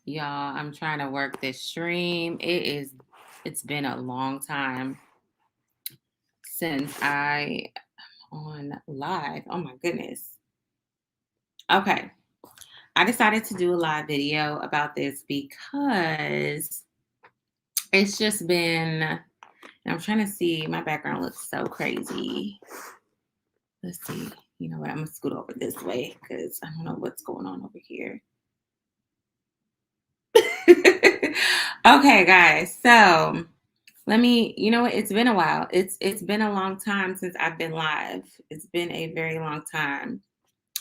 Y'all, I'm trying to work this stream. It's been a long time since I on live. Oh my goodness. Okay. I decided to do a live video about this because it's just been, and I'm trying to see, my background looks so crazy. Let's see. You know what? I'm gonna scoot over this way because I don't know what's going on over here. Okay, guys. So you know what? It's been a while. It's been a long time since I've been live. It's been a very long time.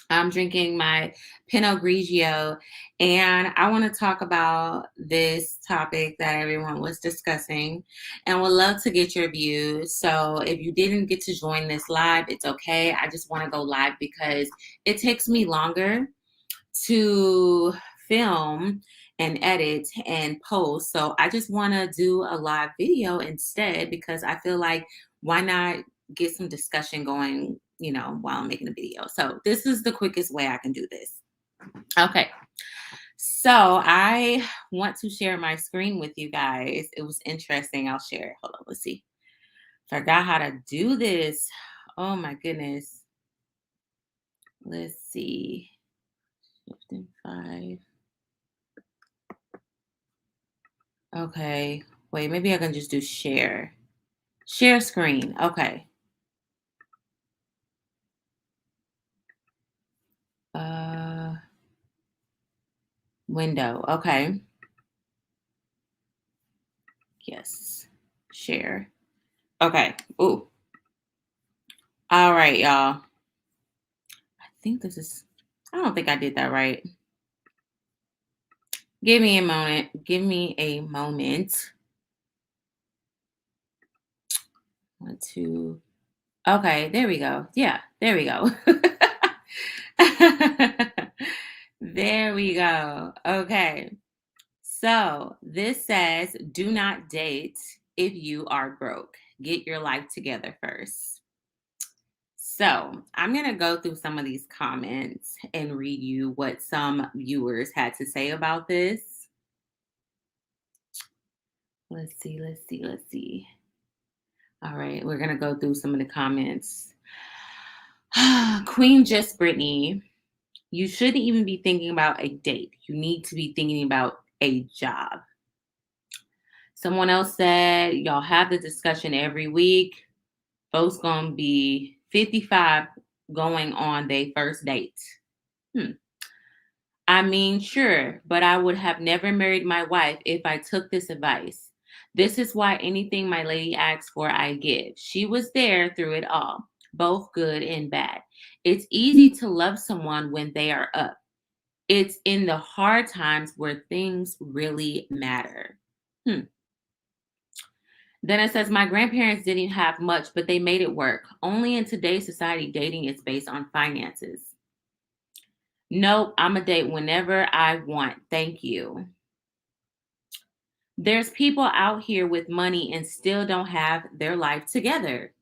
I'm drinking my Pinot Grigio, and I want to talk about this topic that everyone was discussing, and would love to get your views. So if you didn't get to join this live, it's okay. I just want to go live because it takes me longer to film and edit and post. So I just want to do a live video instead because I feel like why not get some discussion going, while I'm making a video. So this is the quickest way I can do this. Okay. So I want to share my screen with you guys. It was interesting. I'll share it. Hold on. Let's see. Forgot how to do this. Oh my goodness. Let's see. Shift and 5. Okay. Wait, maybe I can just do share. Share screen. Okay. Window. Okay. Yes. Share. Okay. Ooh. All right, y'all. I don't think I did that right. Give me a moment. Give me a moment. 1, 2. Okay, there we go. Yeah, there we go. There we go. Okay. So this says, do not date if you are broke. Get your life together first. So I'm going to go through some of these comments and read you what some viewers had to say about this. Let's see. All right, we're going to go through some of the comments. Queen Just Brittany, you shouldn't even be thinking about a date. You need to be thinking about a job. Someone else said, y'all have the discussion every week. Folks gonna be 55 going on their first date. I mean, sure, but I would have never married my wife if I took this advice. This is why anything my lady asks for, I give. She was there through it all, both good and bad. It's easy to love someone when they are up. It's in the hard times where things really matter. Then it says, my grandparents didn't have much, but they made it work. Only in today's society, dating is based on finances. Nope, I'm a date whenever I want. Thank you. There's people out here with money and still don't have their life together.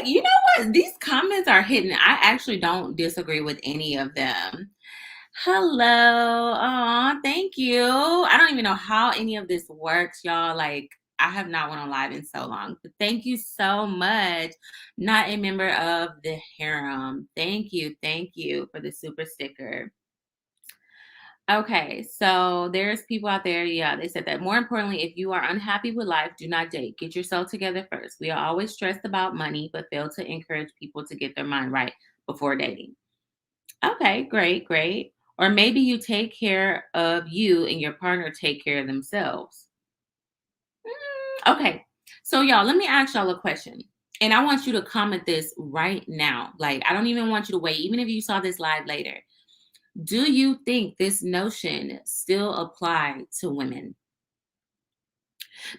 You know what? These comments are hidden. I actually don't disagree with any of them. Hello. Oh, thank you. I don't even know how any of this works, y'all. Like, I have not went on live in so long. But thank you so much. Not a member of the harem. Thank you. Thank you for the super sticker. Okay, so there's people out there. Yeah, they said that. More importantly, if you are unhappy with life, do not date. Get yourself together first. We are always stressed about money, but fail to encourage people to get their mind right before dating. Okay, great. Or maybe you take care of you and your partner take care of themselves. Okay, so y'all, let me ask y'all a question. And I want you to comment this right now. Like, I don't even want you to wait, even if you saw this live later. Do you think this notion still apply to women?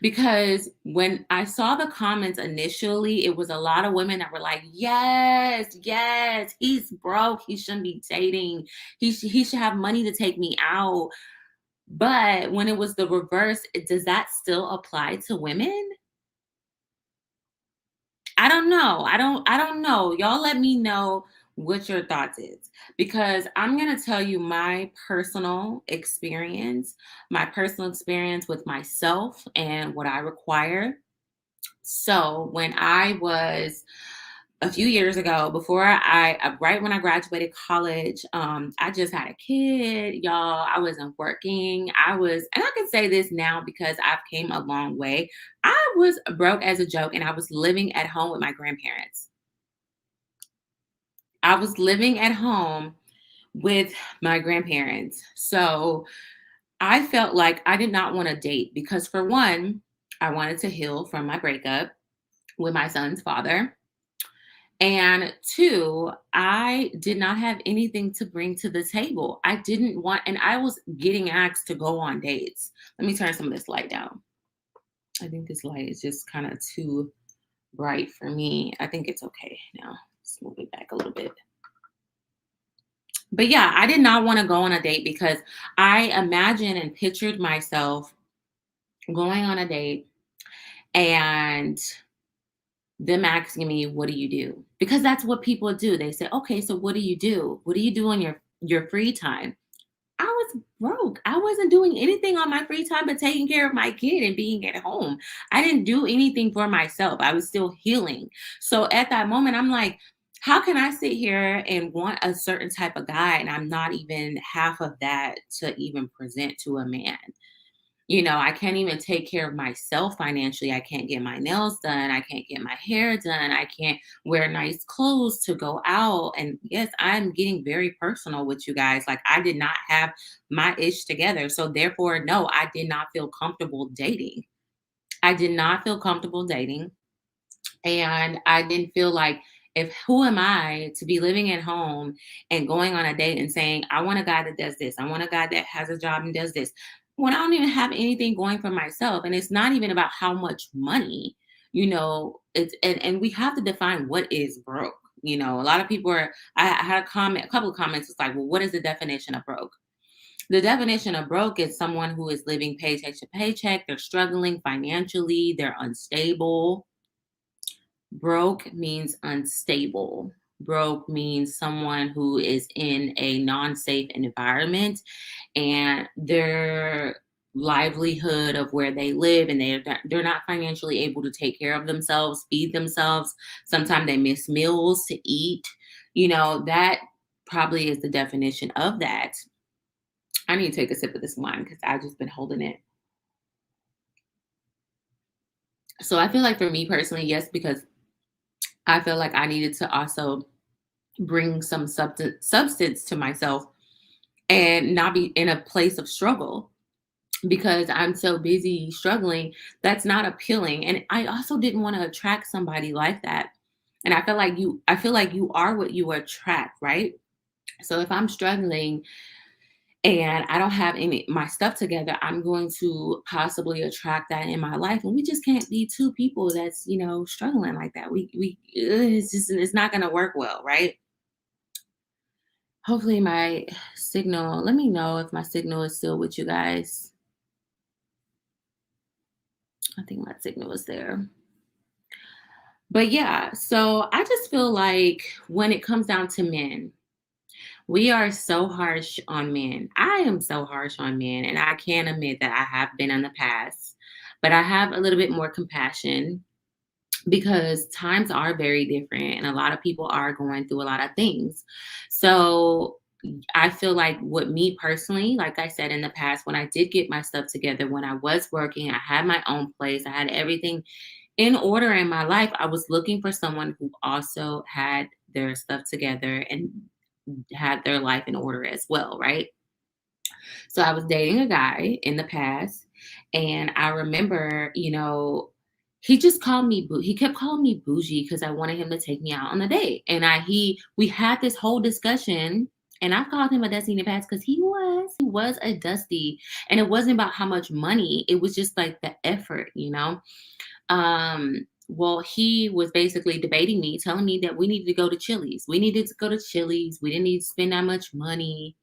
Because when I saw the comments initially, it was a lot of women that were like, yes, he's broke. He shouldn't be dating. He should have money to take me out. But when it was the reverse, does that still apply to women? I don't know. I don't know. Y'all let me know what your thoughts is, because I'm going to tell you my personal experience with myself and what I require. So when I was a few years ago, before right when I graduated college, I just had a kid, y'all. I wasn't working. And I can say this now because I've came a long way. I was broke as a joke, and I was living at home with my grandparents. I was living at home with my grandparents. So I felt like I did not want to date because, for one, I wanted to heal from my breakup with my son's father. And two, I did not have anything to bring to the table. I didn't want, and I was getting asked to go on dates. Let me turn some of this light down. I think this light is just kind of too bright for me. I think it's okay now. Let's move it back a little bit. But yeah, I did not want to go on a date because I imagined and pictured myself going on a date and them asking me, "What do you do?" Because that's what people do. They say, "Okay, so what do you do? What do you do on your free time?" I was broke. I wasn't doing anything on my free time but taking care of my kid and being at home. I didn't do anything for myself. I was still healing. So at that moment, I'm like, how can I sit here and want a certain type of guy and I'm not even half of that to even present to a man? I can't even take care of myself financially. I can't get my nails done. I can't get my hair done. I can't wear nice clothes to go out. And yes, I'm getting very personal with you guys. Like, I did not have my ish together. So, therefore, no, I did not feel comfortable dating. I did not feel comfortable dating. And I didn't feel like, if who am I to be living at home and going on a date and saying, I want a guy that does this, I want a guy that has a job and does this, when I don't even have anything going for myself. And it's not even about how much money, it's and we have to define what is broke. A lot of people I had a couple of comments. It's like, well, what is the definition of broke? The definition of broke is someone who is living paycheck to paycheck. They're struggling financially, they're unstable. Broke means unstable. Broke means someone who is in a non-safe environment and their livelihood of where they live, and they're not financially able to take care of themselves, feed themselves. Sometimes they miss meals to eat. That probably is the definition of that. I need to take a sip of this wine because I've just been holding it. So I feel like, for me personally, yes, because I feel like I needed to also bring some substance to myself and not be in a place of struggle because I'm so busy struggling. That's not appealing. And I also didn't want to attract somebody like that. And I feel like you are what you attract, right? So if I'm struggling and I don't have any my stuff together, I'm going to possibly attract that in my life. And we just can't be two people that's, struggling like that. It's not going to work well, right? Hopefully my signal, let me know if my signal is still with you guys. I think my signal is there. But yeah, so I just feel like when it comes down to men, we are so harsh on men. I am so harsh on men, and I can admit that I have been in the past, but I have a little bit more compassion because times are very different and a lot of people are going through a lot of things. So I feel like, with me personally, like I said in the past, when I did get my stuff together, when I was working, I had my own place, I had everything in order in my life, I was looking for someone who also had their stuff together and had their life in order as well, right? So I was dating a guy in the past, and I remember, he just called me he kept calling me bougie because I wanted him to take me out on a date. And we had this whole discussion, and I've called him a dusty in the past because he was a dusty. And it wasn't about how much money, it was just like the effort. Well, he was basically debating me, telling me that we needed to go to Chili's. We needed to go to Chili's. We didn't need to spend that much money.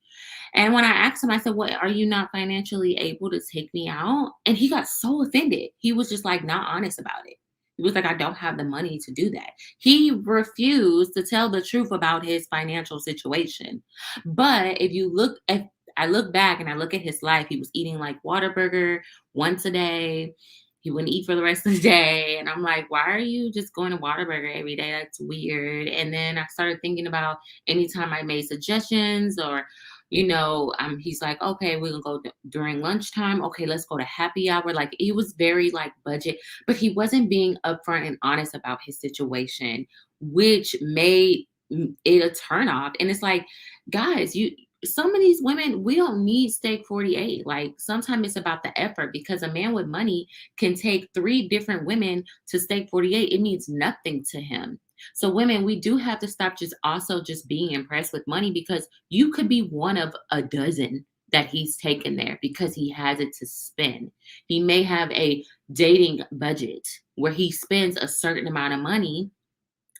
And when I asked him, I said, "What, are you not financially able to take me out?" And he got so offended. He was just like not honest about it. He was like, I don't have the money to do that. He refused to tell the truth about his financial situation. But if I look back and I look at his life, he was eating like Whataburger once a day. He wouldn't eat for the rest of the day. And I'm like, why are you just going to Whataburger every day? That's weird. And then I started thinking about anytime I made suggestions or he's like, okay, we're gonna go during lunchtime. Okay, let's go to happy hour. Like he was very like budget, but he wasn't being upfront and honest about his situation, which made it a turn off. And it's like, guys, some of these women, we don't need steak 48. Like sometimes it's about the effort because a man with money can take three different women to steak 48. It means nothing to him. So women, we do have to stop just being impressed with money because you could be one of a dozen that he's taken there because he has it to spend. He may have a dating budget where he spends a certain amount of money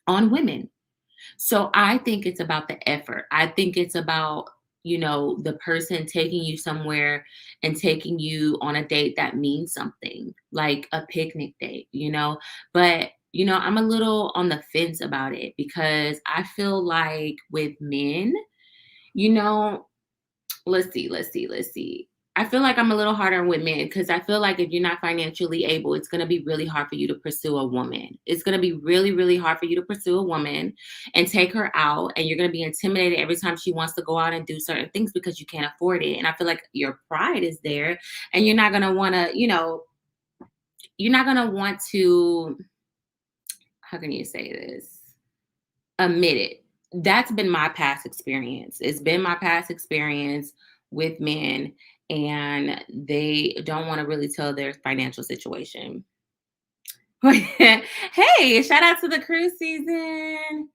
on women. So I think it's about the effort. I think it's about, the person taking you somewhere and taking you on a date that means something, like a picnic date. But, I'm a little on the fence about it because I feel like with men, you know, let's see. I feel like I'm a little harder with men because I feel like if you're not financially able, it's going to be really hard for you to pursue a woman. It's going to be really, really hard for you to pursue a woman and take her out. And you're going to be intimidated every time she wants to go out and do certain things because you can't afford it. And I feel like your pride is there and you're not going to want to, you're not going to want to, how can you say this? Admit it. That's been my past experience. It's been my past experience with men, and they don't want to really tell their financial situation. Hey, shout out to the cruise season.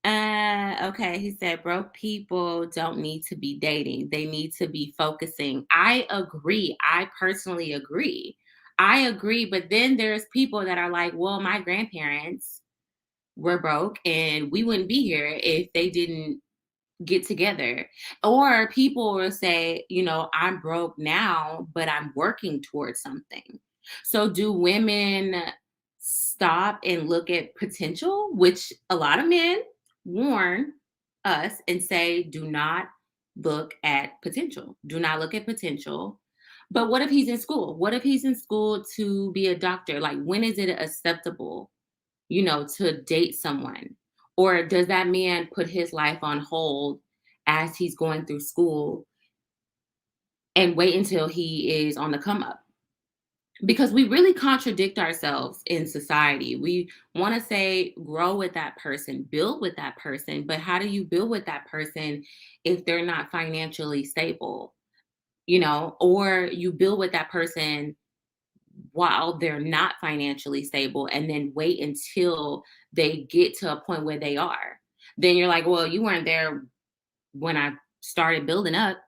Okay, he said broke people don't need to be dating. They need to be focusing. I agree. I personally agree. I agree, but then there's people that are like, well, my grandparents were broke and we wouldn't be here if they didn't get together. Or people will say, I'm broke now, but I'm working towards something. So do women stop and look at potential, which a lot of men warn us and say, do not look at potential. Do not look at potential. But what if he's in school? What if he's in school to be a doctor? Like, when is it acceptable to date someone? Or does that man put his life on hold as he's going through school and wait until he is on the come up? Because we really contradict ourselves in society. We want to say grow with that person, build with that person, but how do you build with that person if they're not financially stable? Or you build with that person while they're not financially stable and then wait until they get to a point where they are. Then you're like, well, you weren't there when I started building up.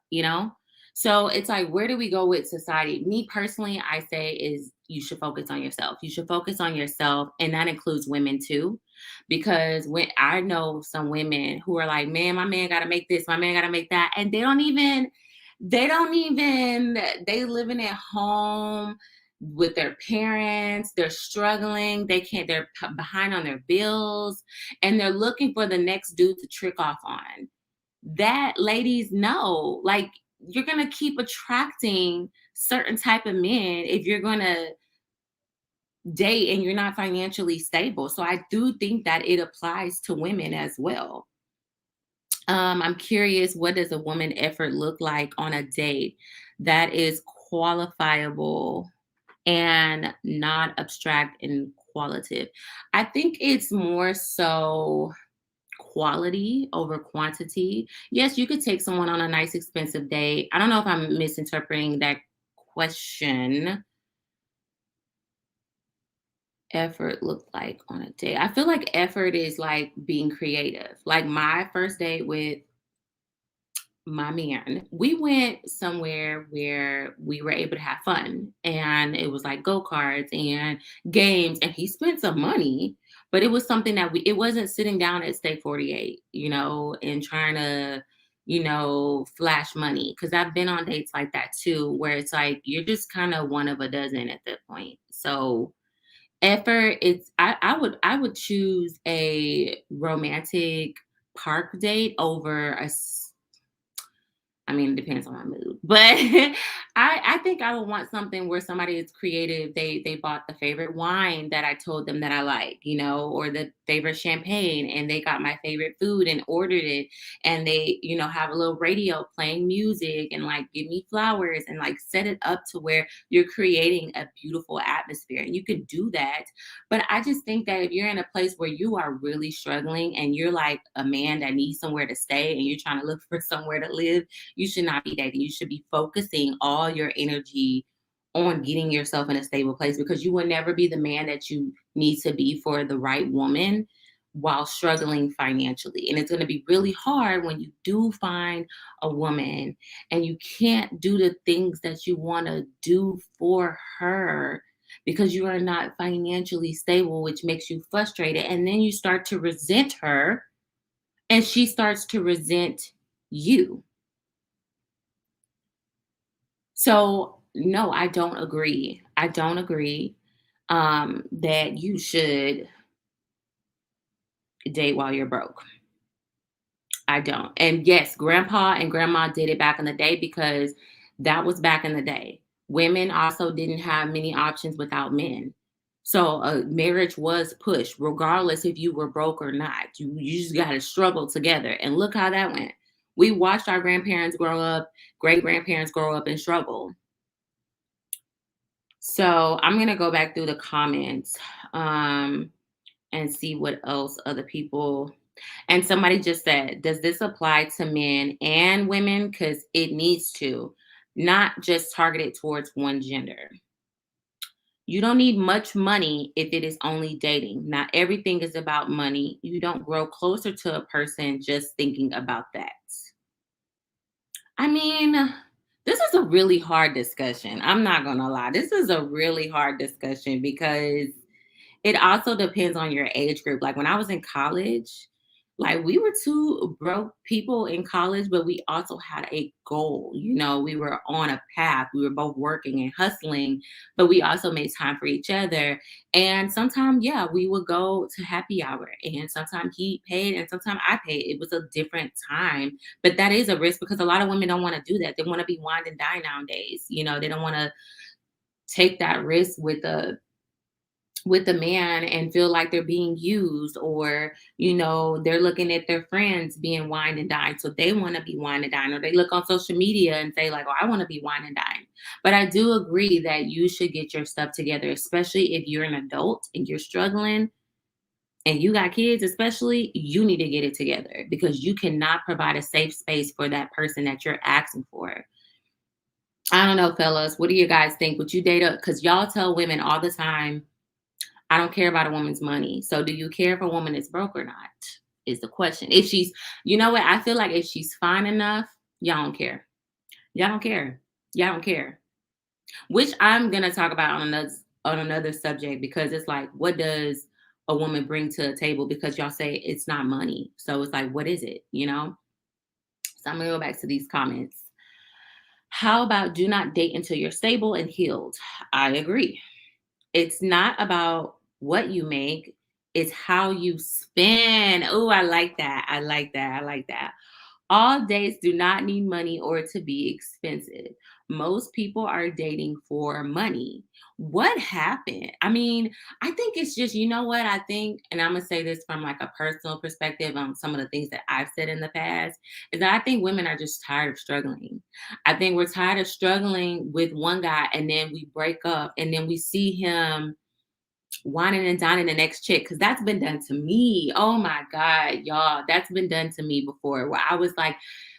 So it's like, where do we go with society? Me personally, I say is you should focus on yourself. You should focus on yourself. And that includes women too. Because when I know some women who are like, man, my man gotta make this, my man gotta make that. And they living at home with their parents, they're struggling, they're behind on their bills, and they're looking for the next dude to trick off on. That, ladies, know, like, you're gonna keep attracting certain type of men if you're gonna date and you're not financially stable. So I do think that it applies to women as well. I'm curious, what does a woman effort look like on a date that is qualifiable and not abstract and qualitative? I think it's more so quality over quantity. Yes, you could take someone on a nice, expensive date. I don't know if I'm misinterpreting that question. Effort look like on a date? I feel like effort is like being creative. Like my first date with my man, we went somewhere where we were able to have fun. And it was like go-karts and games. And he spent some money, but it was something that it wasn't sitting down at Stay 48, and trying to, flash money. Cause I've been on dates like that too, where it's like you're just kind of one of a dozen at that point. So Effort, I would choose a romantic park date over I mean, it depends on my mood, but I think I would want something where somebody is creative. They bought the favorite wine that I told them that I like, or the favorite champagne, and they got my favorite food and ordered it, and they, have a little radio playing music and like give me flowers and like set it up to where you're creating a beautiful atmosphere. And you can do that. But I just think that if you're in a place where you are really struggling and you're like a man that needs somewhere to stay and you're trying to look for somewhere to live, you should not be dating. You should be focusing all your energy on getting yourself in a stable place, because you will never be the man that you need to be for the right woman while struggling financially. And it's going to be really hard when you do find a woman and you can't do the things that you want to do for her because you are not financially stable, which makes you frustrated. And then you start to resent her and she starts to resent you. So, no, I don't agree. I don't agree that you should date while you're broke. I don't. And yes, grandpa and grandma did it back in the day because that was back in the day. Women also didn't have many options without men. So marriage was pushed, regardless if you were broke or not. You just got to struggle together. And look how that went. We watched our grandparents grow up, great grandparents grow up and struggle. So I'm gonna go back through the comments and see what else other people. And somebody just said, "Does this apply to men and women? Because it needs to, not just targeted towards one gender. You don't need much money if it is only dating. Not everything is about money. You don't grow closer to a person just thinking about that." I mean, this is a really hard discussion. I'm not gonna lie. This is a really hard discussion because it also depends on your age group. Like when I was in college, like we were two broke people in college, but we also had a goal. We were on a path. We were both working and hustling, but we also made time for each other. And sometimes, yeah, we would go to happy hour, and sometimes he paid, and sometimes I paid. It was a different time, but that is a risk because a lot of women don't want to do that. They want to be wine and dine nowadays. They don't want to take that risk with the man and feel like they're being used, or they're looking at their friends being wine and dine, so they want to be wine and dine, or they look on social media and say like, oh, I want to be wine and dine. But I do agree that you should get your stuff together, especially if you're an adult and you're struggling and you got kids. Especially, you need to get it together because you cannot provide a safe space for that person that you're asking for. I don't know, fellas, what do you guys think? Would you date up? Because y'all tell women all the time, I don't care about a woman's money. So do you care if a woman is broke or not? Is the question. If she's, you know what? I feel like if she's fine enough, y'all don't care. Y'all don't care. Y'all don't care. Which I'm gonna talk about on another subject, because it's like, what does a woman bring to a table? Because y'all say it's not money. So it's like, what is it? So I'm gonna go back to these comments. How about do not date until you're stable and healed? I agree. It's not about what you make, it's how you spend. Oh, I like that. I like that. I like that. All dates do not need money or to be expensive. Most people are dating for money. What happened? I mean, I think it's just, you know what? I think, and I'm going to say this from like a personal perspective on some of the things that I've said in the past, is that I think women are just tired of struggling. I think we're tired of struggling with one guy and then we break up and then we see him whining and dining the next chick, because that's been done to me. Oh my God, y'all, that's been done to me before, where I was like,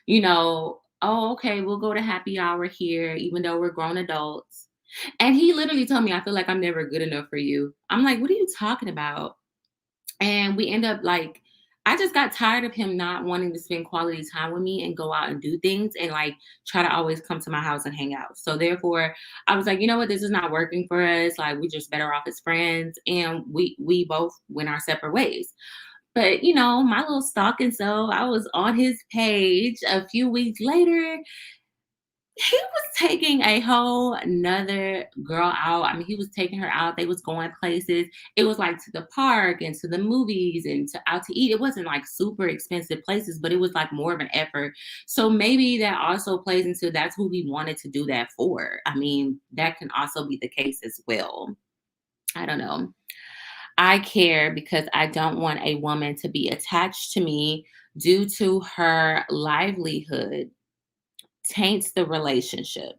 oh, okay, we'll go to happy hour here, even though we're grown adults. And he literally told me, I feel like I'm never good enough for you. I'm like, what are you talking about? And we end up like, I just got tired of him not wanting to spend quality time with me and go out and do things and like try to always come to my house and hang out. So therefore, I was like, you know what, this is not working for us. Like we're just better off as friends. And we both went our separate ways. But my little stalking, so I was on his page a few weeks later. He was taking a whole another girl out. I mean, he was taking her out. They was going places. It was like to the park and to the movies and to out to eat. It wasn't like super expensive places, but it was like more of an effort. So maybe that also plays into that's who he wanted to do that for. I mean, that can also be the case as well. I don't know. I care because I don't want a woman to be attached to me due to her livelihood taints the relationship.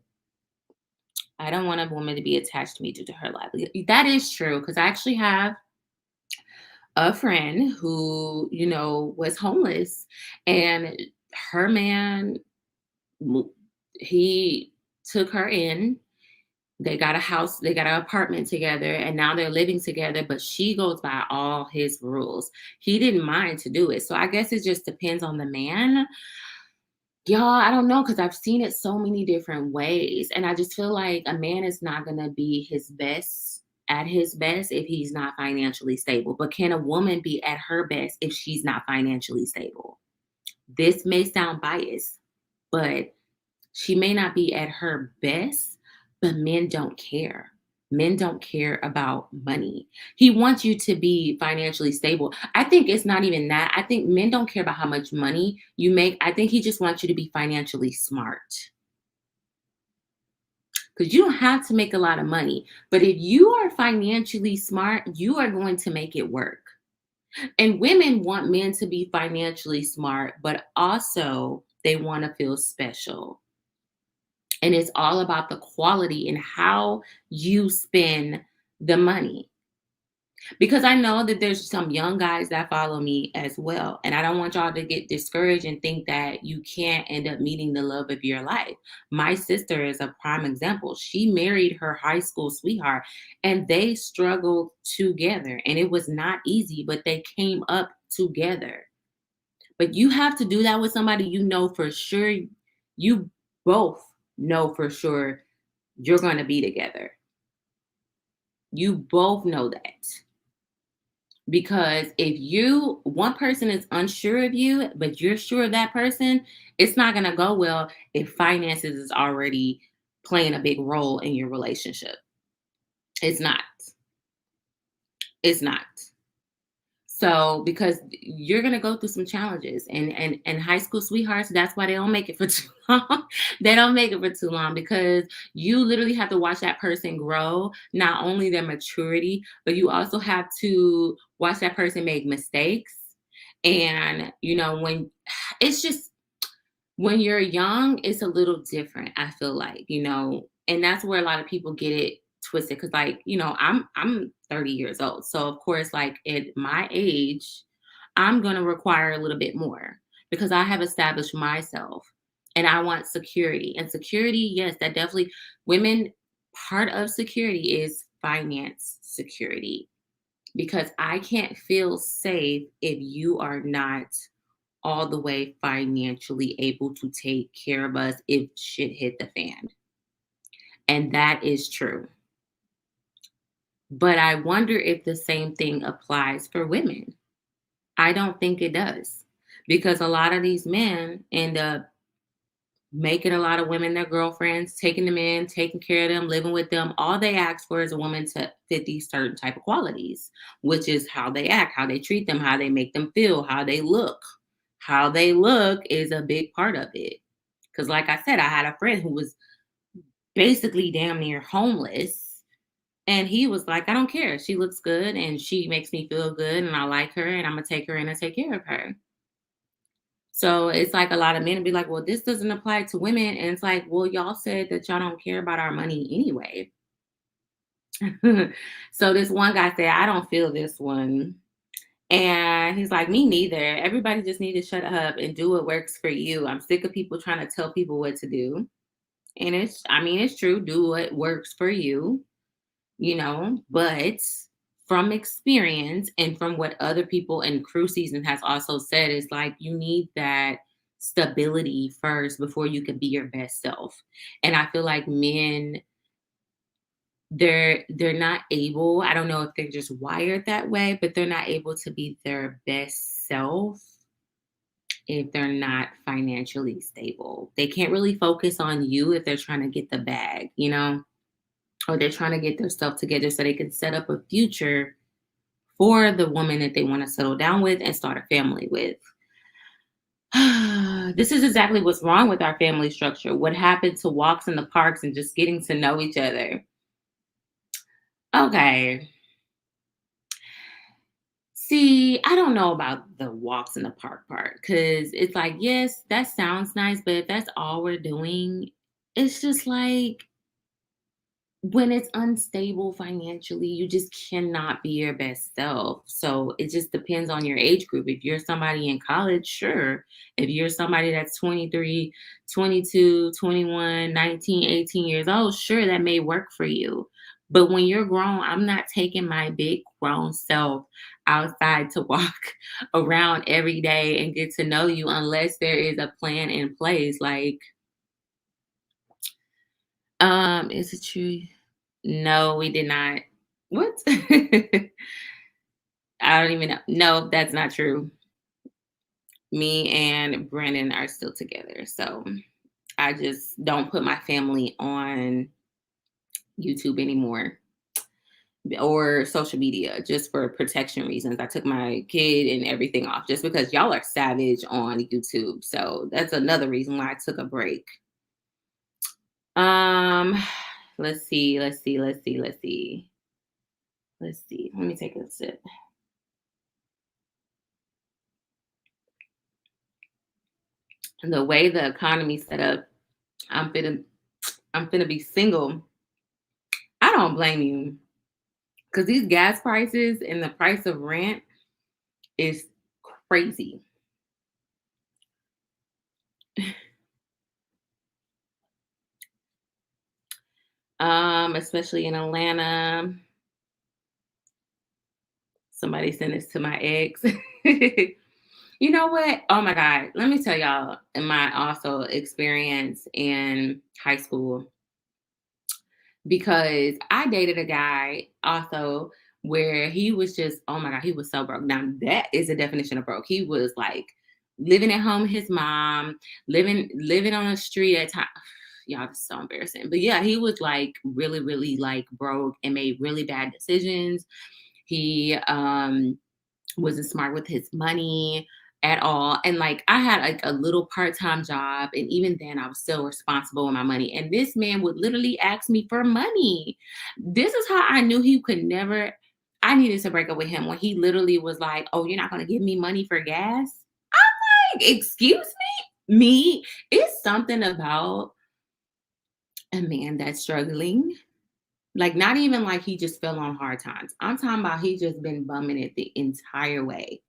I don't want a woman to be attached to me due to her livelihood. That is true because I actually have a friend who, was homeless and her man, mo- he took her in. They got a house, they got an apartment together, and now they're living together, but she goes by all his rules. He didn't mind to do it. So I guess it just depends on the man. Y'all, I don't know because I've seen it so many different ways. And I just feel like a man is not going to be his best at his best if he's not financially stable. But can a woman be at her best if she's not financially stable? This may sound biased, but she may not be at her best, but men don't care. Men don't care about money. He wants you to be financially stable. I think it's not even that. I think men don't care about how much money you make. I think he just wants you to be financially smart because you don't have to make a lot of money. But if you are financially smart, you are going to make it work. And women want men to be financially smart, but also they want to feel special. And it's all about the quality and how you spend the money. Because I know that there's some young guys that follow me as well. And I don't want y'all to get discouraged and think that you can't end up meeting the love of your life. My sister is a prime example. She married her high school sweetheart and they struggled together. And it was not easy, but they came up together. But you have to do that with somebody you know for sure. You both know for sure you're going to be together. You both know that. Because if one person is unsure of you, but you're sure of that person, it's not going to go well if finances is already playing a big role in your relationship. It's not. It's not. So because you're gonna go through some challenges and high school sweethearts, that's why they don't make it for too long. They don't make it for too long because you literally have to watch that person grow, not only their maturity, but you also have to watch that person make mistakes. And when it's just when you're young, it's a little different, I feel like, and that's where a lot of people get it twisted. Cause like, I'm 30 years old. So of course, like at my age, I'm gonna require a little bit more because I have established myself and I want security. And security, yes, that definitely women, part of security is finance security because I can't feel safe if you are not all the way financially able to take care of us if shit hit the fan. And that is true. But I wonder if the same thing applies for women. I don't think it does because a lot of these men end up making a lot of women their girlfriends, taking them in, taking care of them, living with them. All they ask for is a woman to fit these certain type of qualities, which is how they act, how they treat them, how they make them feel, how they look. How they look is a big part of it. Because, like I said, I had a friend who was basically damn near homeless. And he was like, I don't care. She looks good and she makes me feel good and I like her and I'm going to take her in and take care of her. So it's like a lot of men be like, well, this doesn't apply to women. And it's like, well, y'all said that y'all don't care about our money anyway. So this one guy said, I don't feel this one. And he's like, me neither. Everybody just need to shut up and do what works for you. I'm sick of people trying to tell people what to do. And it's true, do what works for you, but from experience and from what other people in crew season has also said is like you need that stability first before you can be your best self. And I feel like men they're not able, I don't know if they're just wired that way, but they're not able to be their best self if they're not financially stable. They can't really focus on you if they're trying to get the bag, or they're trying to get their stuff together so they can set up a future for the woman that they want to settle down with and start a family with. This is exactly what's wrong with our family structure. What happened to walks in the parks and just getting to know each other? Okay. See, I don't know about the walks in the park part because it's like, yes, that sounds nice, but if that's all we're doing, it's just like when it's unstable financially, you just cannot be your best self. So it just depends on your age group. If you're somebody in college, sure. If you're somebody that's 23, 22, 21, 19, 18 years old, sure, that may work for you. But when you're grown, I'm not taking my big grown self outside to walk around every day and get to know you unless there is a plan in place. Like, is it true? No, we did not. What? I don't even know. No, that's not true. Me and Brandon are still together. So I just don't put my family on YouTube anymore or social media just for protection reasons. I took my kid and everything off just because y'all are savage on YouTube. So that's another reason why I took a break. Um, let's see, let's see, let's see, let's see. Let's see. Let me take a sip. The way the economy's set up, I'm finna I'm finna be single. I don't blame you because these gas prices and the price of rent is crazy. Especially in Atlanta. Somebody sent this to my ex. You know what? Oh my God. Let me tell y'all in my also experience in high school because I dated a guy also where he was just, oh my God, he was so broke. Now that is a definition of broke. He was like living at home with his mom, living on the street at time. Y'all, this is so embarrassing. But yeah, he was like really, really like broke and made really bad decisions. He wasn't smart with his money at all. And like I had like a little part-time job, and even then I was still responsible with my money. And this man would literally ask me for money. This is how I knew he could never. I needed to break up with him when he literally was like, "Oh, you're not gonna give me money for gas?" I'm like, "Excuse me?" Me, it's something about a man that's struggling. Like, not even like he just fell on hard times. I'm talking about he just been bumming it the entire way.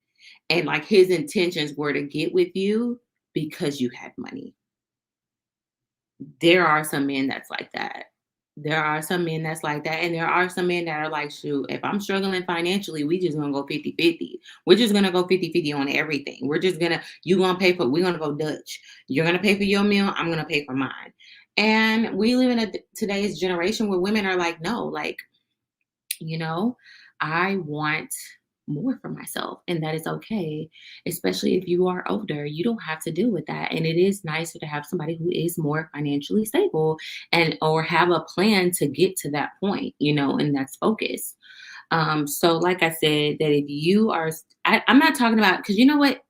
And like his intentions were to get with you because you had money. There are some men that's like that. There are some men that's like that. And there are some men that are like, shoot, if I'm struggling financially, we just gonna go 50-50. We're just gonna go 50-50 on everything. We're just gonna, you gonna pay for, we're gonna go Dutch. You're gonna pay for your meal, I'm gonna pay for mine. And we live in today's generation where women are like, no, like, you know, I want more for myself, and that is okay, especially if you are older. You don't have to deal with that. And it is nicer to have somebody who is more financially stable and or have a plan to get to that point, and that's focus. So like I said, that if you are I'm not talking about because you know what?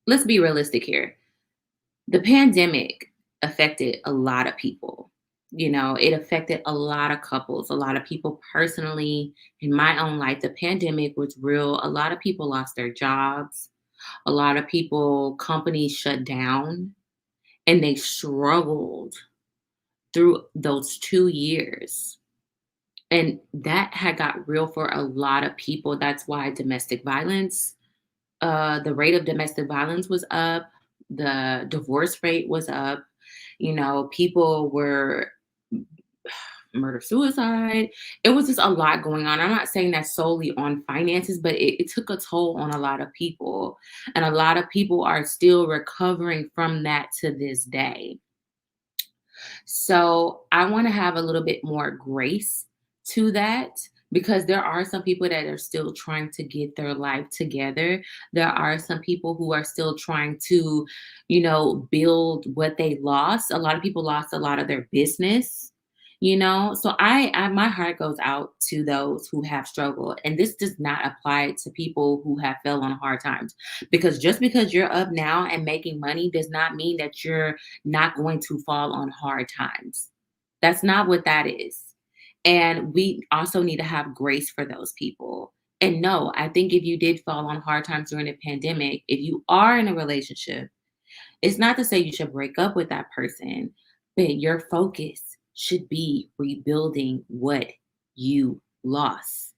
Let's be realistic here. The pandemic affected a lot of people. It affected a lot of couples, a lot of people personally. In my own life, the pandemic was real. A lot of people lost their jobs. A lot of people, companies shut down and they struggled through those 2 years. And that had got real for a lot of people. That's why the rate of domestic violence was up, the divorce rate was up. People were murder suicide. It was just a lot going on. I'm not saying that solely on finances, but it took a toll on a lot of people. And a lot of people are still recovering from that to this day. So I want to have a little bit more grace to that because there are some people that are still trying to get their life together. There are some people who are still trying to, build what they lost. A lot of people lost a lot of their business, So my heart goes out to those who have struggled, and this does not apply to people who have fell on hard times. Because just because you're up now and making money does not mean that you're not going to fall on hard times. That's not what that is. And we also need to have grace for those people. And no, I think if you did fall on hard times during the pandemic, if you are in a relationship, it's not to say you should break up with that person, but your focus should be rebuilding what you lost.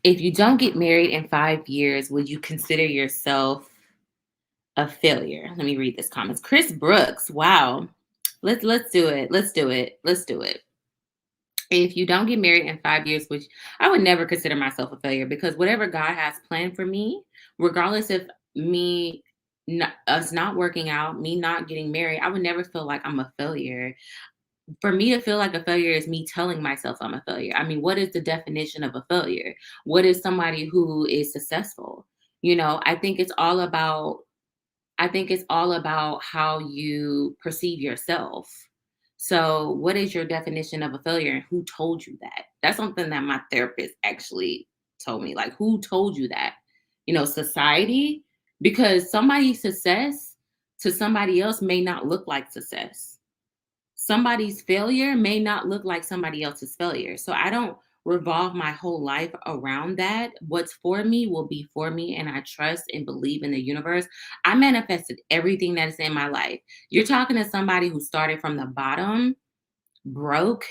If you don't get married in 5 years, would you consider yourself a failure? Let me read this comments. Chris Brooks, wow. Let's do it. Let's do it. Let's do it. If you don't get married in 5 years, which I would never consider myself a failure, because whatever God has planned for me, regardless of me us not working out, me not getting married, I would never feel like I'm a failure. For me to feel like a failure is me telling myself I'm a failure. I mean, what is the definition of a failure? What is somebody who is successful? I think it's all about how you perceive yourself. So, what is your definition of a failure and who told you that? That's something that my therapist actually told me. Like, who told you that? Society? Because somebody's success to somebody else may not look like success. Somebody's failure may not look like somebody else's failure. So I don't revolve my whole life around that. What's for me will be for me, and I trust and believe in the universe. I manifested everything that is in my life. You're talking to somebody who started from the bottom, broke,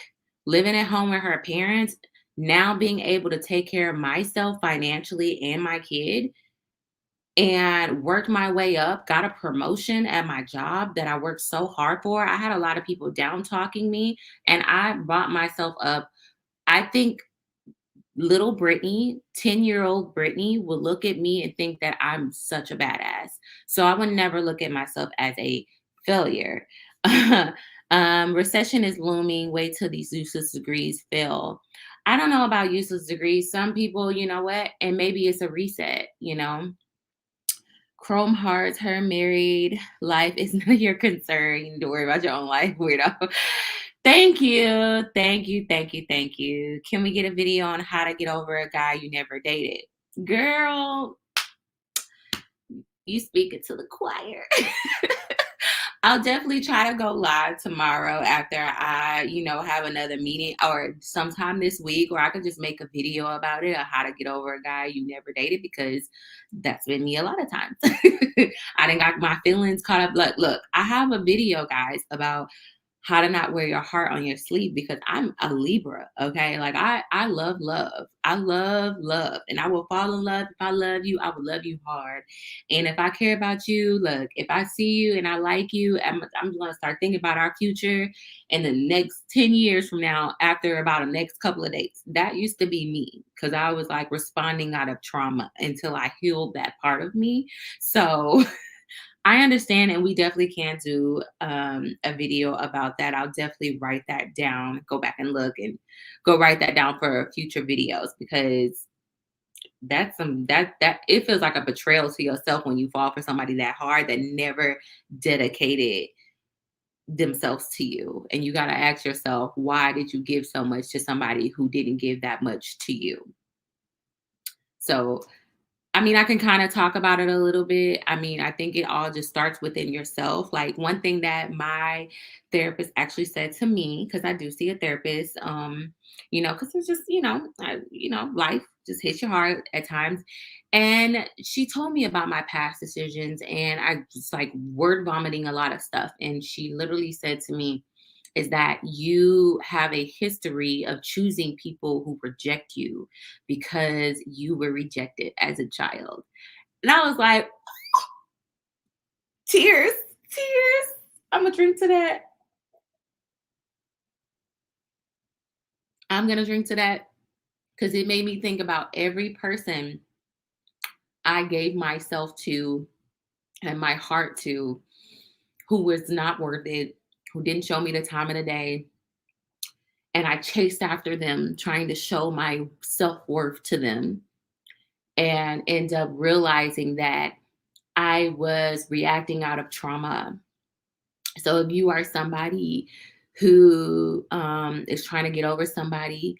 living at home with her parents, now being able to take care of myself financially and my kid, and worked my way up, got a promotion at my job that I worked so hard for. I had a lot of people down talking me, and I brought myself up. I think little Brittany, 10-year-old Brittany, will look at me and think that I'm such a badass. So I would never look at myself as a failure. Recession is looming. Wait till these useless degrees fail. I don't know about useless degrees. Some people, you know what? And maybe it's a reset. Chrome Hearts, her married life is none of your concern. You need to worry about your own life, weirdo. Thank you. Thank you. Thank you. Thank you. Can we get a video on how to get over a guy you never dated? Girl, you speak it to the choir. I'll definitely try to go live tomorrow after I have another meeting, or sometime this week, or I could just make a video about it, or how to get over a guy you never dated, because that's been me a lot of times. I didn't got my feelings caught up. Look, I have a video, guys, about how to not wear your heart on your sleeve, because I'm a Libra, okay? Like I love love. I love love, and I will fall in love. If I love you, I will love you hard. And if I care about you, look, if I see you and I like you, I'm going to start thinking about our future in the next 10 years from now, after about a next couple of dates. That used to be me, because I was like responding out of trauma until I healed that part of me. So I understand, and we definitely can do a video about that. I'll definitely write that down, go back and look, and go write that down for future videos, because that's that it feels like a betrayal to yourself when you fall for somebody that hard, that never dedicated themselves to you. And you got to ask yourself, why did you give so much to somebody who didn't give that much to you? So I mean, I can kind of talk about it a little bit. I mean, I think it all just starts within yourself. Like, one thing that my therapist actually said to me, because I do see a therapist, because it's just, life just hits your heart at times. And she told me about my past decisions, and I just like word vomiting a lot of stuff. And she literally said to me, is that you have a history of choosing people who reject you because you were rejected as a child. And I was like, tears, tears. I'm going to drink to that. I'm going to drink to that, because it made me think about every person I gave myself to and my heart to, who was not worth it, who didn't show me the time of the day. and I chased after them, trying to show my self-worth to them, and end up realizing that I was reacting out of trauma. So if you are somebody who is trying to get over somebody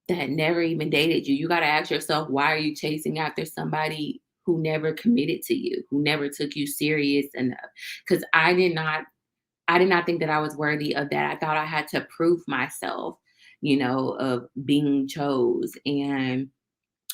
that never even dated you, you got to ask yourself, why are you chasing after somebody who never committed to you, who never took you serious enough? Because I did not think that I was worthy of that. I thought I had to prove myself, of being chose. And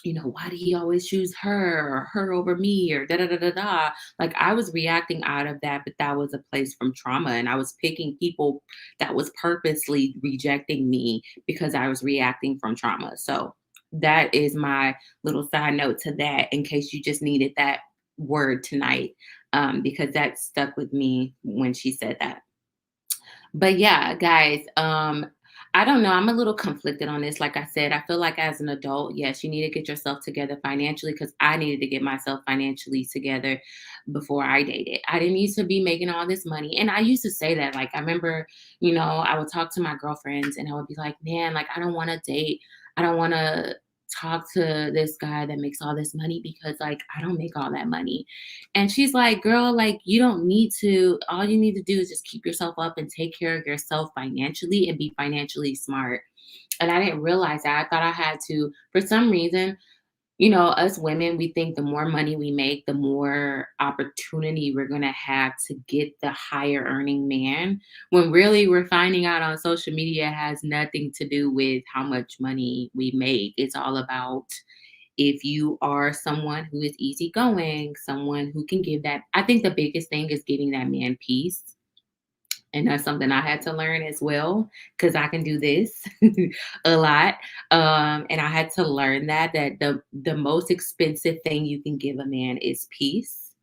why did he always choose her or her over me or da da da da da? Like, I was reacting out of that, but that was a place from trauma. And I was picking people that was purposely rejecting me because I was reacting from trauma. So that is my little side note to that, in case you just needed that word tonight, because that stuck with me when she said that. But yeah, guys, I don't know. I'm a little conflicted on this. Like I said, I feel like as an adult, yes, you need to get yourself together financially, because I needed to get myself financially together before I dated. I didn't used to be making all this money. And I used to say that. Like, I remember, I would talk to my girlfriends and I would be like, man, like, I don't want to date. I don't want to talk to this guy that makes all this money because, like, I don't make all that money. And she's like, girl, like, you don't need to. All you need to do is just keep yourself up and take care of yourself financially and be financially smart. And I didn't realize that. I thought I had to, for some reason, us women, we think the more money we make, the more opportunity we're going to have to get the higher earning man. When really we're finding out on social media, it has nothing to do with how much money we make. It's all about, if you are someone who is easygoing, someone who can give that. I think the biggest thing is giving that man peace. And that's something I had to learn as well, because I can do this a lot. And I had to learn that the most expensive thing you can give a man is peace.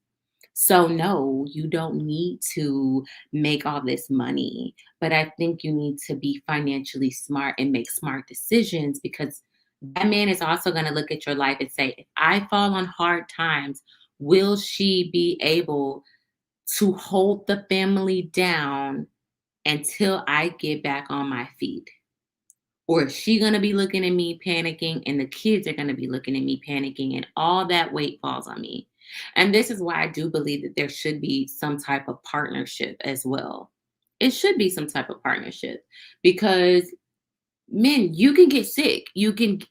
So no, you don't need to make all this money, but I think you need to be financially smart and make smart decisions, because that man is also going to look at your life and say, if I fall on hard times, will she be able to hold the family down until I get back on my feet? Or is she going to be looking at me panicking, and the kids are going to be looking at me panicking, and all that weight falls on me? And this is why I do believe that there should be some type of partnership as well. It should be some type of partnership, because men, you can get sick. You can,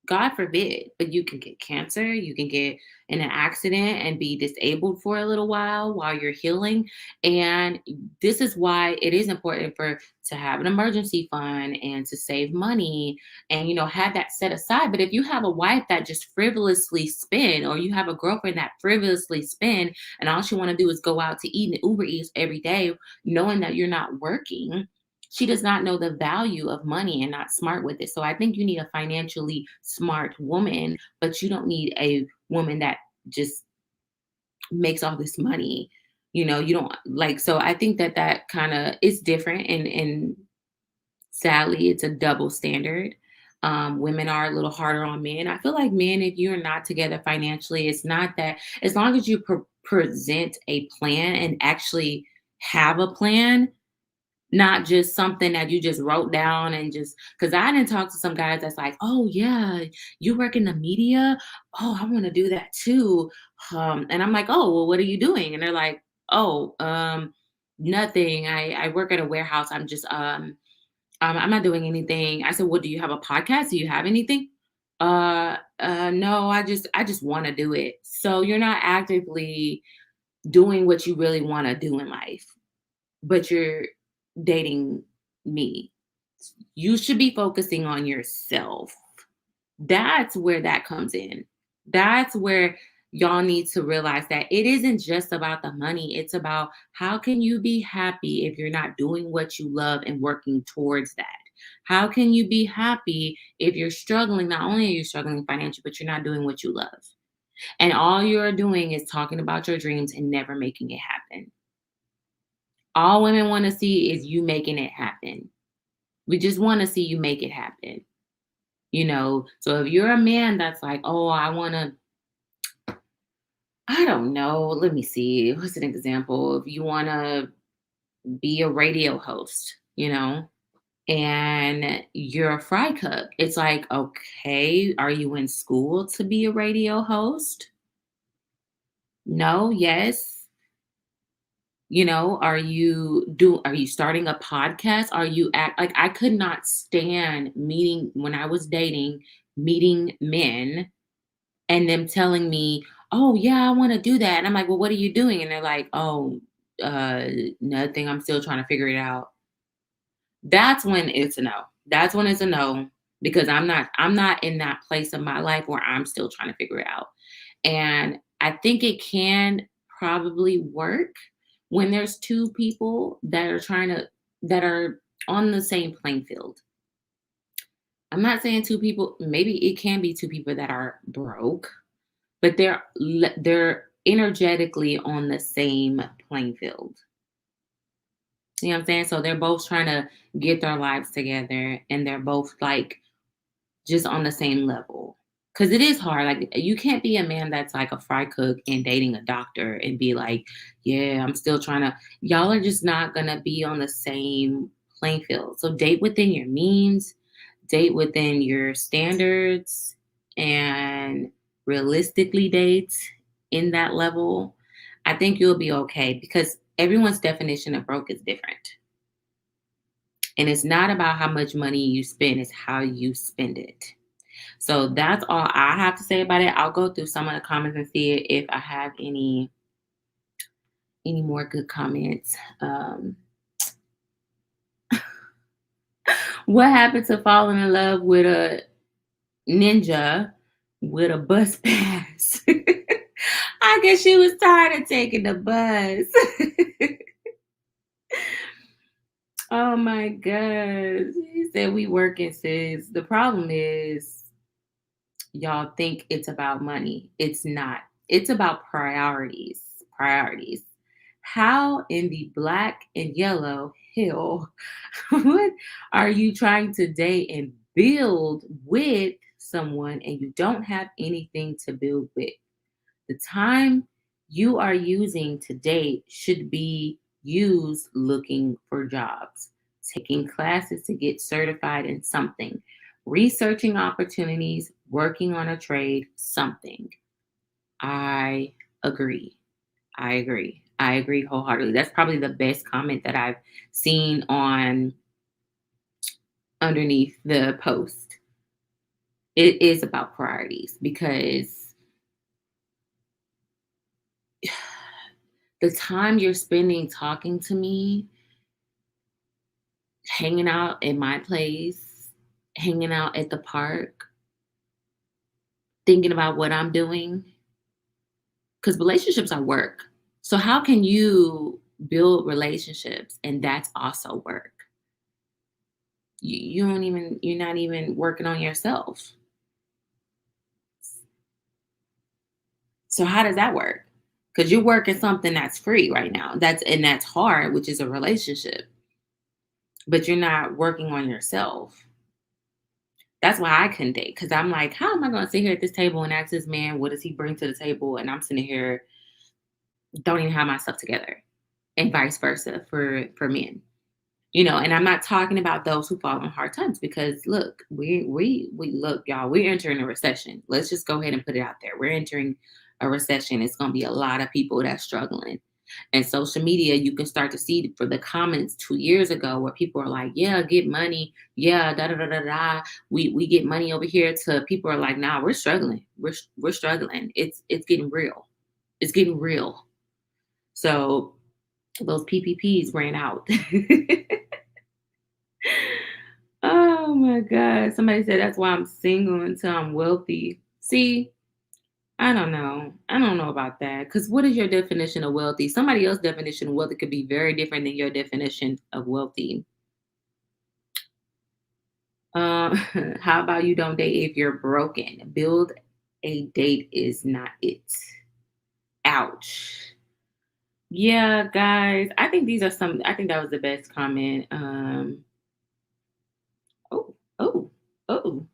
God forbid, but you can get cancer. You can get in an accident and be disabled for a little while you're healing. And this is why it is important to have an emergency fund and to save money and, have that set aside. But if you have a wife that just frivolously spend, or you have a girlfriend that frivolously spend, and all she want to do is go out to eat and Uber Eats every day, knowing that you're not working, she does not know the value of money and not smart with it. So I think you need a financially smart woman, but you don't need a woman that just makes all this money. You don't like, so I think that kind of is different, and sadly it's a double standard. Women are a little harder on men. I feel like men, if you're not together financially, it's not that, as long as you present a plan and actually have a plan, not just something that you just wrote down. And just because I didn't talk to some guys that's like, oh yeah, you work in the media, oh, I want to do that too. And I'm like, oh, well, what are you doing? And they're like, oh, nothing, I work at a warehouse. I'm not doing anything. I said, well, do you have a podcast? Do you have anything? No, I just want to do it. So you're not actively doing what you really want to do in life, but you're dating me. You should be focusing on yourself. That's where that comes in. That's where y'all need to realize that it isn't just about the money. It's about, how can you be happy if you're not doing what you love and working towards that? How can you be happy if you're struggling? Not only are you struggling financially, but you're not doing what you love. And all you're doing is talking about your dreams and never making it happen. All women want to see is you making it happen. We just want to see you make it happen. So if you're a man that's like, oh, I don't know, let me see. What's an example? If you want to be a radio host, and you're a fry cook. It's like, okay, are you in school to be a radio host? No, yes. Are you starting a podcast? Are you act like I could not stand meeting when I was dating, meeting men and them telling me, "Oh, yeah, I wanna do that." And I'm like, "Well, what are you doing?" And they're like, "Oh, uh, nothing. I'm still trying to figure it out." That's when it's a no. That's when it's a no because I'm not in that place of my life where I'm still trying to figure it out. And I think it can probably work when there's two people that are on the same playing field. I'm not saying two people, maybe it can be two people that are broke, but they're energetically on the same playing field. You know what I'm saying? So they're both trying to get their lives together and they're both like just on the same level. Cause it is hard. Like you can't be a man that's like a fry cook and dating a doctor and be like, yeah, I'm still trying to. Y'all are just not gonna be on the same playing field. So date within your means, date within your standards, and realistically date in that level. I think you'll be okay because everyone's definition of broke is different. And it's not about how much money you spend, it's how you spend it. So that's all I have to say about it. I'll go through some of the comments and see if I have any more good comments. What happened to falling in love with a ninja with a bus pass? I guess she was tired of taking the bus. Oh my gosh. He said we working, sis. The problem is y'all think it's about money. It's not. It's about priorities. Priorities. How in the black and yellow hell what are you trying to date and build with someone and you don't have anything to build with? The time you are using to date should be used looking for jobs, taking classes to get certified in something, researching opportunities, working on a trade, something. I agree. I agree. I agree wholeheartedly. That's probably the best comment that I've seen on underneath the post. It is about priorities because the time you're spending talking to me, hanging out at my place, hanging out at the park, thinking about what I'm doing, because relationships are work. So, how can you build relationships and that's also work? You're not even working on yourself. So, how does that work? Because you're working something that's free right now. That's hard, which is a relationship, but you're not working on yourself. That's why I couldn't date because I'm like, how am I going to sit here at this table and ask this man, what does he bring to the table? And I'm sitting here, don't even have myself together, and vice versa for men. And I'm not talking about those who fall on hard times because look, we look, y'all, we're entering a recession. Let's just go ahead and put it out there. We're entering a recession. It's going to be a lot of people that's struggling. And social media, you can start to see for the comments 2 years ago where people are like, yeah, get money. Yeah, da da da da da. We get money over here to people are like, nah, we're struggling. We're struggling. It's getting real. It's getting real. So those PPPs ran out. Oh my God. Somebody said that's why I'm single until I'm wealthy. See, I don't know. I don't know about that. Because what is your definition of wealthy? Somebody else's definition of wealthy could be very different than your definition of wealthy. Um, how about you don't date if you're broken? Build a date is not it. Ouch. Yeah, guys. I think that was the best comment. Oh, oh, oh,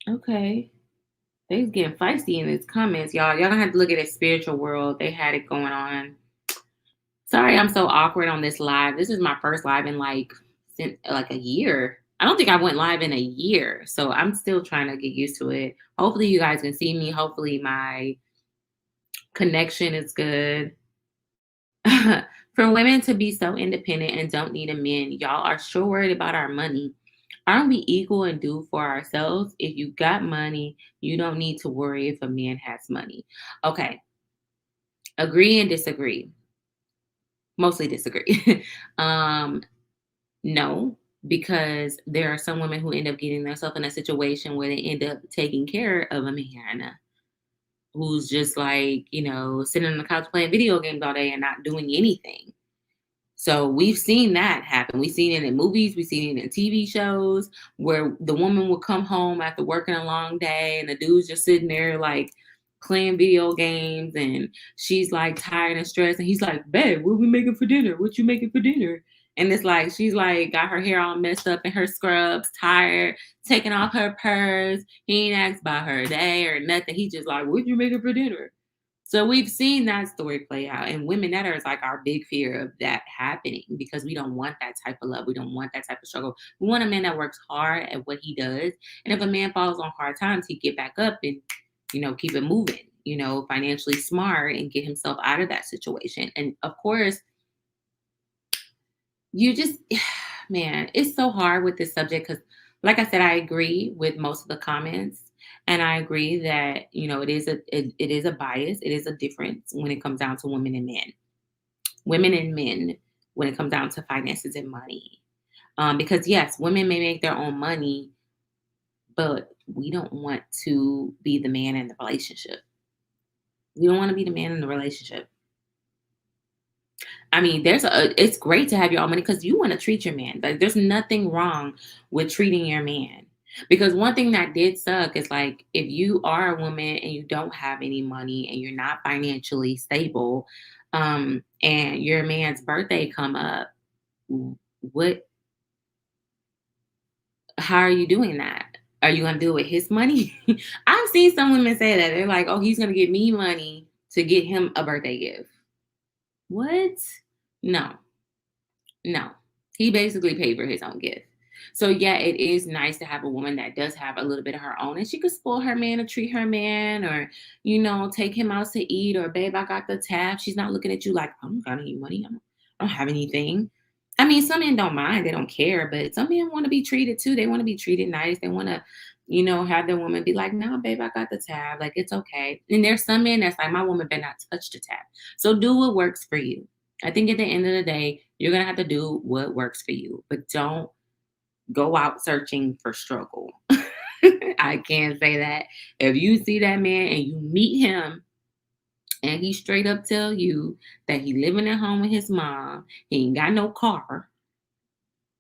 okay. They's getting feisty in these comments, y'all. Y'all gonna have to look at the spiritual world. They had it going on. Sorry, I'm so awkward on this live. This is my first live in like since like a year. I don't think I went live in a year. So I'm still trying to get used to it. Hopefully you guys can see me. Hopefully my connection is good. For women to be so independent and don't need a man, y'all are sure worried about our money. Aren't we equal and do for ourselves? If you got money, you don't need to worry if a man has money. Okay, agree and disagree. Mostly disagree. No, because there are some women who end up getting themselves in a situation where they end up taking care of a man who's just like, sitting on the couch playing video games all day and not doing anything. So we've seen that happen. We've seen it in movies, we've seen it in TV shows where the woman will come home after working a long day and the dude's just sitting there like playing video games and she's like tired and stressed and he's like, "Babe, what we making for dinner? What you making for dinner?" And it's like she's like got her hair all messed up in her scrubs, tired, taking off her purse. He ain't asked about her day or nothing. He just like, "What you making for dinner?" So we've seen that story play out, and women that is like our big fear of that happening because we don't want that type of love. We don't want that type of struggle. We want a man that works hard at what he does. And if a man falls on hard times, he get back up and, keep it moving, financially smart and get himself out of that situation. And of course, you just, man, it's so hard with this subject because, like I said, I agree with most of the comments. And I agree that it is a bias. It is a difference when it comes down to women and men when it comes down to finances and money. Because yes, women may make their own money, but we don't want to be the man in the relationship. We don't want to be the man in the relationship. I mean, it's great to have your own money because you want to treat your man. Like, there's nothing wrong with treating your man. Because one thing that did suck is like if you are a woman and you don't have any money and you're not financially stable, and your man's birthday come up, what how are you doing that? Are you gonna do it with his money? I've seen some women say that. They're like, oh, he's gonna give me money to get him a birthday gift. What? No, no. He basically paid for his own gift. So yeah, it is nice to have a woman that does have a little bit of her own and she could spoil her man or treat her man or, take him out to eat or babe, I got the tab. She's not looking at you like, I don't got any money. I don't have anything. I mean, some men don't mind, they don't care, but some men want to be treated too. They want to be treated nice. They want to, have their woman be like, nah, babe, I got the tab. Like, it's okay. And there's some men that's like, my woman better not touch the tab. So do what works for you. I think at the end of the day, you're going to have to do what works for you, but don't go out searching for struggle. I can't say that. If you see that man and you meet him and he straight up tell you that he living at home with his mom, he ain't got no car.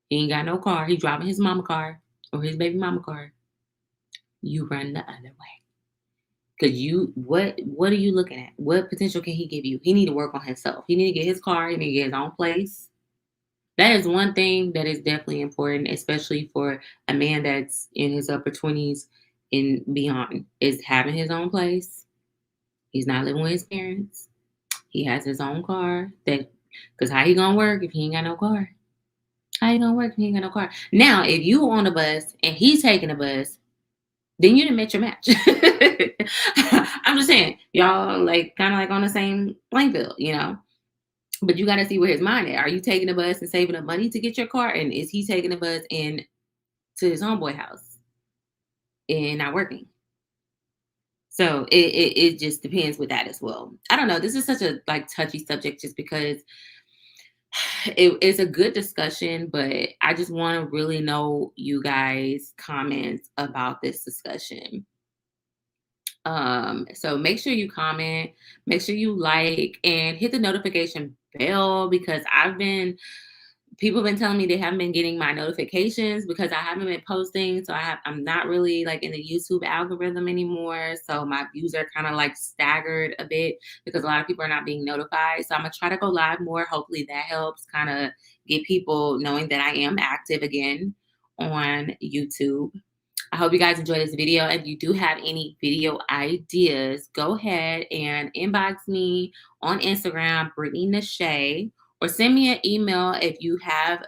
He ain't got no car. He driving his mama car or his baby mama car. You run the other way. Cause what are you looking at? What potential can he give you? He need to work on himself. He need to get his car. He need to get his own place. That is one thing that is definitely important, especially for a man that's in his upper 20s and beyond, is having his own place. He's not living with his parents. He has his own car. Because how he gonna work if he ain't got no car? How you gonna work if he ain't got no car? Now, if you on a bus and he's taking a bus, then you didn't match your match. I'm just saying, y'all like kind of like on the same playing field, But you got to see where his mind at. Are you taking the bus and saving up money to get your car? And is he taking the bus in to his homeboy house and not working? So it just depends with that as well. I don't know. This is such a like touchy subject just because it's a good discussion, but I just want to really know you guys' comments about this discussion. So make sure you comment, make sure you like and hit the notification bell because people have been telling me they haven't been getting my notifications because I haven't been posting. So I'm not really like in the YouTube algorithm anymore. So my views are kind of like staggered a bit because a lot of people are not being notified. So I'm gonna try to go live more. Hopefully that helps kind of get people knowing that I am active again on YouTube. I hope you guys enjoyed this video. If you do have any video ideas, go ahead and inbox me on Instagram, Brittany Nashay, or send me an email if you have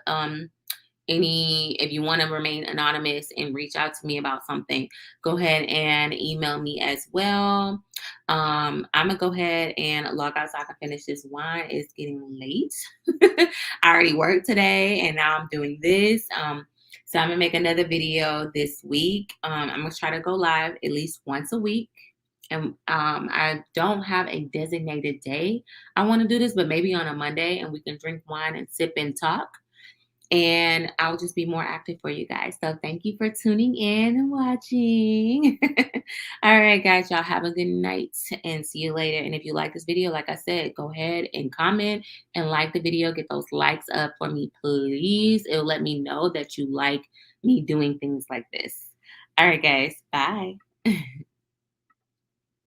if you want to remain anonymous and reach out to me about something, go ahead and email me as well. I'm gonna go ahead and log out so I can finish this wine. It's getting late. I already worked today and now I'm doing this. So I'm gonna make another video this week. I'm gonna try to go live at least once a week. And I don't have a designated day I want to do this, but maybe on a Monday and we can drink wine and sip and talk. And I'll just be more active for you guys. So thank you for tuning in and watching. All right, guys, y'all have a good night and see you later. And if you like this video, like I said, go ahead and comment and like the video. Get those likes up for me, please. It'll let me know that you like me doing things like this. All right, guys, bye.